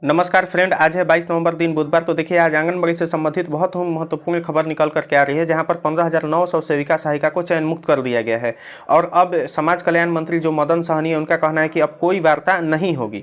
नमस्कार फ्रेंड, आज है 22 नवंबर दिन बुधवार। तो देखिए आज आंगनबाड़ी से संबंधित बहुत महत्वपूर्ण खबर निकल करके आ रही है, जहां पर 15,900 सेविका सहायिका को चयन मुक्त कर दिया गया है। और अब समाज कल्याण मंत्री जो मदन सहनी है, उनका कहना है कि अब कोई वार्ता नहीं होगी।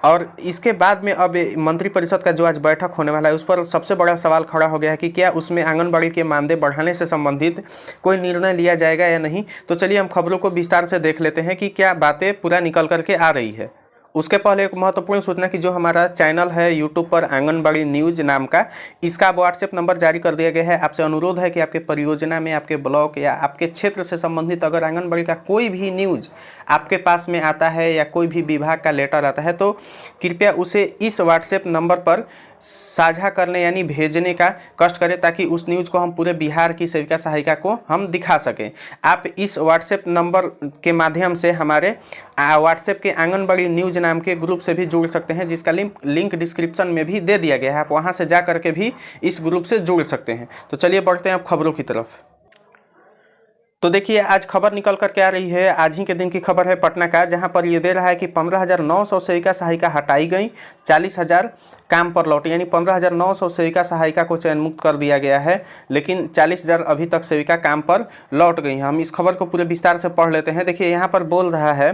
और इसके बाद में अब मंत्रिपरिषद का जो आज बैठक होने वाला है, उस पर सबसे बड़ा सवाल खड़ा हो गया है कि क्या उसमें आंगनबाड़ी के मानदेय बढ़ाने से संबंधित कोई निर्णय लिया जाएगा या नहीं। तो चलिए हम खबरों को विस्तार से देख लेते हैं कि क्या बातें पूरा निकल करके आ रही है। उसके पहले एक महत्वपूर्ण सूचना कि जो हमारा चैनल है यूट्यूब पर आंगनबाड़ी न्यूज नाम का, इसका व्हाट्सएप नंबर जारी कर दिया गया है। आपसे अनुरोध है कि आपके परियोजना में, आपके ब्लॉक या आपके क्षेत्र से संबंधित अगर आंगनबाड़ी का कोई भी न्यूज आपके पास में आता है या कोई भी विभाग का लेटर आता है, तो कृपया उसे इस व्हाट्सएप नंबर पर साझा करने यानी भेजने का कष्ट करें, ताकि उस न्यूज़ को हम पूरे बिहार की सेविका सहायिका को हम दिखा सकें। आप इस व्हाट्सएप नंबर के माध्यम से हमारे व्हाट्सएप के आंगनबाड़ी न्यूज नाम के ग्रुप से भी जुड़ सकते हैं, जिसका लिंक डिस्क्रिप्शन में भी दे दिया गया है। आप वहां से जा करके भी इस ग्रुप से जुड़ सकते हैं। तो चलिए बढ़ते हैं अब खबरों की तरफ। तो देखिए आज खबर निकल करके आ रही है, आज ही के दिन की खबर है पटना का, जहां पर ये दे रहा है कि 15,900 सेविका सहायिका हटाई गई, 40,000 काम पर लौटे। यानी 15,900 सेविका सहायिका को चयन मुक्त कर दिया गया है, लेकिन 40,000 अभी तक सेविका काम पर लौट गई हैं। हम इस खबर को पूरे विस्तार से पढ़ लेते हैं। देखिए यहाँ पर बोल रहा है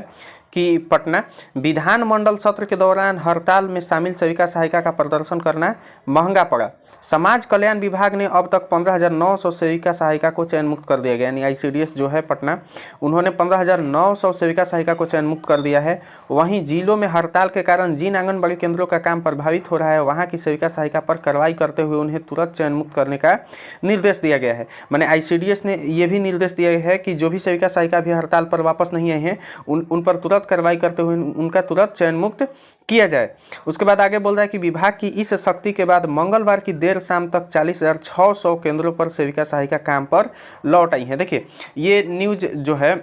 कि पटना विधानमंडल सत्र के दौरान हड़ताल में शामिल सेविका सहायिका का प्रदर्शन करना महंगा पड़ा। समाज कल्याण विभाग ने अब तक 15,900 सेविका सहायिका को चयन मुक्त कर दिया गया। यानी ICDS जो है पटना, उन्होंने 15,900 सेविका सहायिका को चयन मुक्त कर दिया है। वहीं जिलों में हड़ताल के कारण जिन आंगनबाड़ी केंद्रों का काम प्रभावित हो रहा है, वहाँ की सेविका सहायिका पर कार्रवाई करते हुए उन्हें तुरंत चयन मुक्त करने का निर्देश दिया गया है। मैंने ICDS ने यह भी निर्देश दिया है कि जो भी सेविका सहायिका भी हड़ताल पर वापस नहीं आए हैं, उन पर तुरंत कार्रवाई करते हुए उनका तुरंत चयन मुक्त किया जाए। उसके बाद आगे बोल रहा है कि विभाग की इस सख्ती के बाद मंगलवार की देर शाम तक 40,600 केंद्रों पर सेविका सहायिका काम पर लौट आई है। देखिए ये न्यूज जो है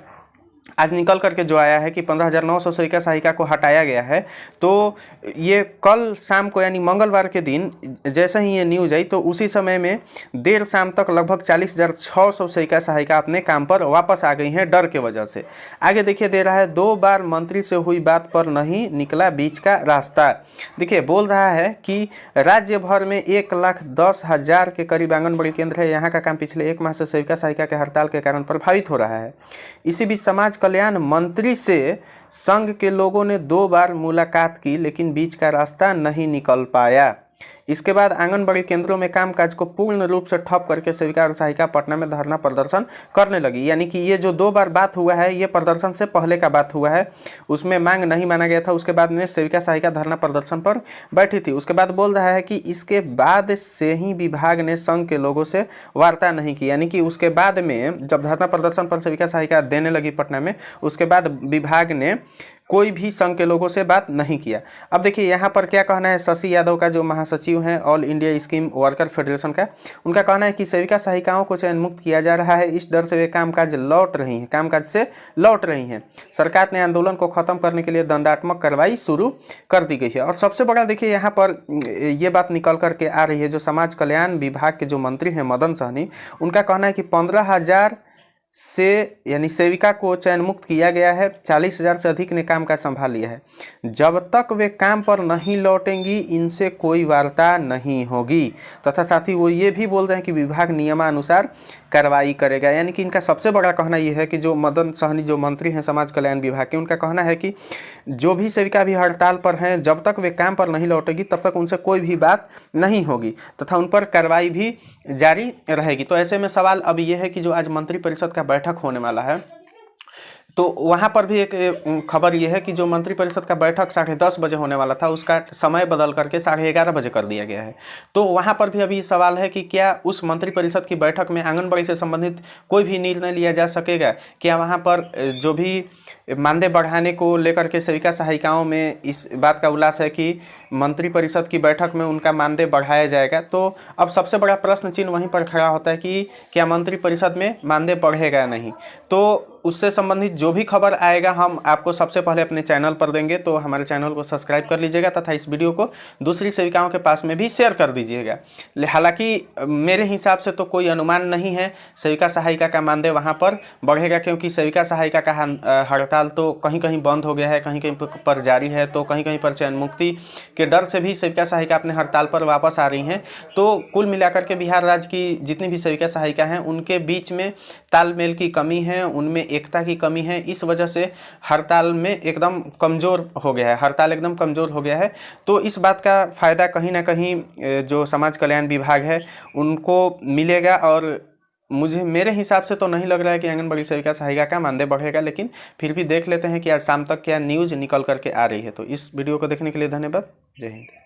आज निकल करके जो आया है कि 15,900 सेविका सहायिका को हटाया गया है। तो ये कल शाम को यानी मंगलवार के दिन जैसे ही ये न्यूज़ आई, तो उसी समय में देर शाम तक लगभग 40,600 सेविका सहायिका अपने काम पर वापस आ गई हैं डर के वजह से। आगे देखिए दे रहा है, 2 बार मंत्री से हुई बात पर नहीं निकला बीच का रास्ता। देखिए बोल रहा है कि राज्य भर में 1,10,000 के करीब आंगनबाड़ी केंद्र है। यहाँ का काम पिछले 1 माह से सेविका सहायिका के हड़ताल के कारण प्रभावित हो रहा है। इसी बीच समाज कल्याण मंत्री से संघ के लोगों ने 2 बार मुलाकात की, लेकिन बीच का रास्ता नहीं निकल पाया। इसके बाद आंगनबाड़ी केंद्रों में कामकाज को पूर्ण रूप से ठप करके सेविका और सहायिका पटना में धरना प्रदर्शन करने लगी। यानी कि ये जो 2 बार बात हुआ है, ये प्रदर्शन से पहले का बात हुआ है, उसमें मांग नहीं माना गया था। उसके बाद में सेविका सहायिका धरना प्रदर्शन पर बैठी थी। उसके बाद बोल रहा है कि इसके बाद से ही विभाग ने संघ के लोगों से वार्ता नहीं की। यानी कि उसके बाद में जब धरना प्रदर्शन पर सेविका सहायिका देने लगी पटना में, उसके बाद विभाग ने कोई भी संघ के लोगों से बात नहीं किया। अब देखिए यहाँ पर क्या कहना है शशि यादव का, जो महासचिव हैं all India scheme worker federation का। उनका कहना है कि सेविका सहायिकाओं को चयन मुक्त किया जा रहा है, इस डर से वे कामकाज से लौट रही हैं। सरकार ने आंदोलन को खत्म करने के लिए दंडात्मक कार्रवाई शुरू कर दी गई है। और सबसे बड़ा देखिए यहाँ पर ये बात निकल करके आ रही है, जो समाज कल्याण विभाग के जो मंत्री हैं मदन सहनी, उनका कहना है कि 15,000 से यानी सेविका को चयन मुक्त किया गया है, 40,000 से अधिक ने काम काज संभाल लिया है। जब तक वे काम पर नहीं लौटेंगी, इनसे कोई वार्ता नहीं होगी। तथा साथ ही वो ये भी बोल रहे हैं कि विभाग नियमानुसार कार्रवाई करेगा। यानी कि इनका सबसे बड़ा कहना यह है कि जो मदन सहनी जो मंत्री हैं समाज कल्याण विभाग के, उनका कहना है कि जो भी सेविका भी हड़ताल पर हैं, जब तक वे काम पर नहीं लौटेगी तब तक उनसे कोई भी बात नहीं होगी तथा उन पर कार्रवाई भी जारी रहेगी। तो ऐसे में सवाल अब यह है कि जो आज मंत्रिपरिषद का बैठक होने वाला है, तो वहाँ पर भी एक खबर यह है कि जो मंत्रिपरिषद का बैठक 10:30 बजे होने वाला था, उसका समय बदल करके 11:30 बजे कर दिया गया है। तो वहाँ पर भी अभी सवाल है कि क्या उस मंत्रिपरिषद की बैठक में आंगनबाड़ी से संबंधित कोई भी निर्णय लिया जा सकेगा। क्या वहाँ पर जो भी मानदेय बढ़ाने को लेकर के सेविका सहायिकाओं में इस बात का उल्लास है कि मंत्रिपरिषद की बैठक में उनका मानदेय बढ़ाया जाएगा। तो अब सबसे बड़ा प्रश्न चिन्ह वहीं पर खड़ा होता है कि क्या मंत्रिपरिषद में मानदेय बढ़ेगा या नहीं। तो उससे संबंधित जो भी खबर आएगा हम आपको सबसे पहले अपने चैनल पर देंगे। तो हमारे चैनल को सब्सक्राइब कर लीजिएगा तथा इस वीडियो को दूसरी सेविकाओं के पास में भी शेयर कर दीजिएगा। हालांकि मेरे हिसाब से तो कोई अनुमान नहीं है सेविका सहायिका का मानदेय वहाँ पर बढ़ेगा, क्योंकि सेविका सहायिका का हड़ताल तो कहीं कहीं बंद हो गया है, कहीं कहीं पर जारी है, तो कहीं कहीं पर चयन मुक्ति के डर से भी सेविका सहायिका अपने हड़ताल पर वापस आ रही हैं। तो कुल मिलाकर के बिहार राज्य की जितनी भी सेविका सहायिका हैं उनके बीच में तालमेल की कमी है, उनमें एकता की कमी है। इस वजह से हड़ताल में एकदम कमज़ोर हो गया है, हड़ताल एकदम कमज़ोर हो गया है। तो इस बात का फ़ायदा कहीं ना कहीं जो समाज कल्याण विभाग है उनको मिलेगा। और मेरे हिसाब से तो नहीं लग रहा है कि आंगनबाड़ी सेविका सहायिका का मानदेय बढ़ेगा, लेकिन फिर भी देख लेते हैं कि आज शाम तक क्या न्यूज़ निकल करके आ रही है। तो इस वीडियो को देखने के लिए धन्यवाद। जय हिंद।